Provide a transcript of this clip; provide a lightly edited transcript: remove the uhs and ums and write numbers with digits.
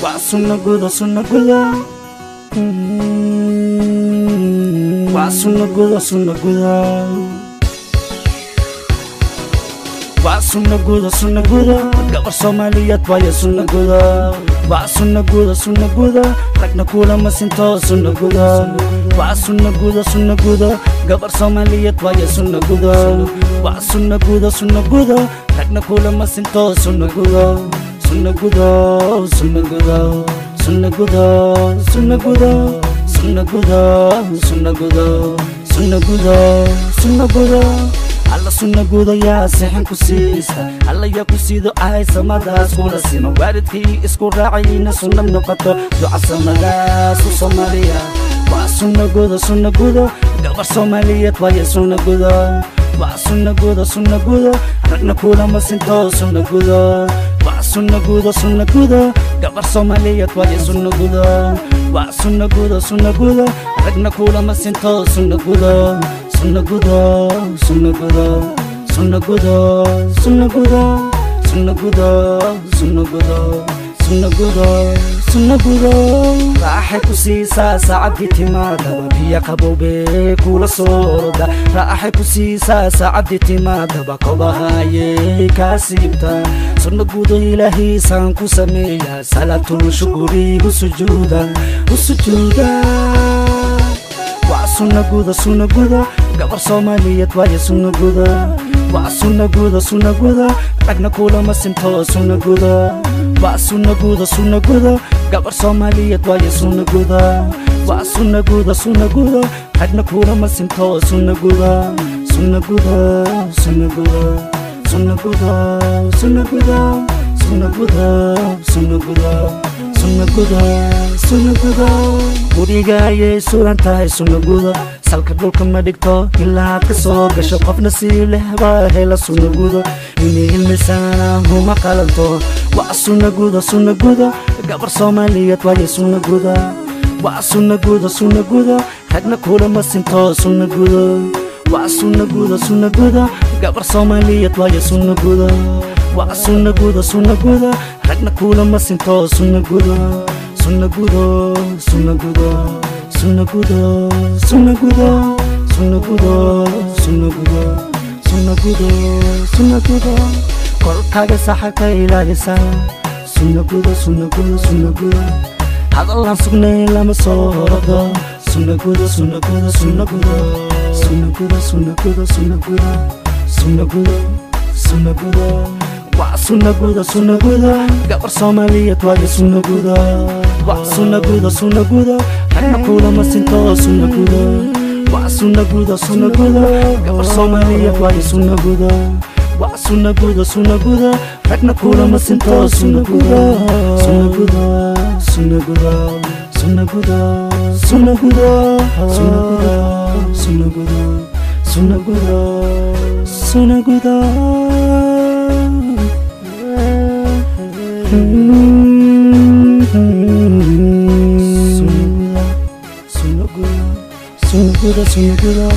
Wa sunna guda Wa sunna guda Wa sunna guda gabar Soomaaliyeed waa sunna guda Wa sunna guda ragna kula ma sinto sunna guda Wa sunna guda gabar Soomaaliyeed waa sunna guda Wa sunna guda ragna kula ma sinto sunna guda sunna guda sunna guda sunna guda sunna guda sunna guda sunna guda sunna guda sunna guda alla sunna guda yaa saxan ku siista alla yaa ku siido ay samadaas kula sima waalidkii isku raacayna sunna noqoto duca samadaas u Soomaaliya Wa sunna guda gabar Soomaaliyeed waa sunna guda Wa sunna guda ragna kula ma sinto sunna guda Wa sunna guda gabar Soomaaliyeed waa sunna guda Wa sunna guda ragna kula ma sinto sunna guda sunna guda sunna guda sunna guda sunna guda sunna guda sunna guda sunna guda sunna guda raaxay ku siisaa saacadii timaadaba biya qabowbe kula sooda raaxay ku siisaa saacadii timaadaba kobahaye ka siibta sunna guda ilaahi saan ku sameeya salaatul shukri usujuda Wa sunna guda gabar Soomaaliyeed waa sunna guda Wa sunna guda ragna kula ma sinto sunna guda Wa sunna guda gabar Soomaaliyeed waa sunna guda Wa sunna guda ragna kula ma sinto sunna guda sunna guda sunna guda sunna guda sunna guda sunna guda sunna guda sunna guda sunna guda guriga ayay suran tahay sunna guda salka dhulka ma dhigto ilaa ka soo gasho qofna si leh baa hela sunna guda inay ilmisana huma qalanto Wa sunna guda gabar Soomaaliyeed waa sunna guda Wa sunna guda ragna kula ma sinto sunna guda Wa sunna guda gabar Soomaaliyeed waa sunna guda Wa sunna guda ragna kula ma sinto sunna guda sunna guda sunna guda sunna guda sunna guda sunna guda sunna guda sunna guda sunna guda korkaaga saxaka ilaalisa sunna guda hadalaan sugnay lama soo horodo sunna guda sunna guda sunna guda sunna guda sunna guda sunna guda sunna guda sunna guda Wa sunna guda gabar Soomaaliyeed waa sunna guda Wa sunna guda ragna kula ma sinto sunna guda Wa sunna guda gabar Soomaaliyeed waa sunna guda Wa sunna guda ragna kula ma sinto sunna guda sunna guda sunna guda sunna guda sunna guda sunna guda sunna guda sunna guda sunna guda sunna guda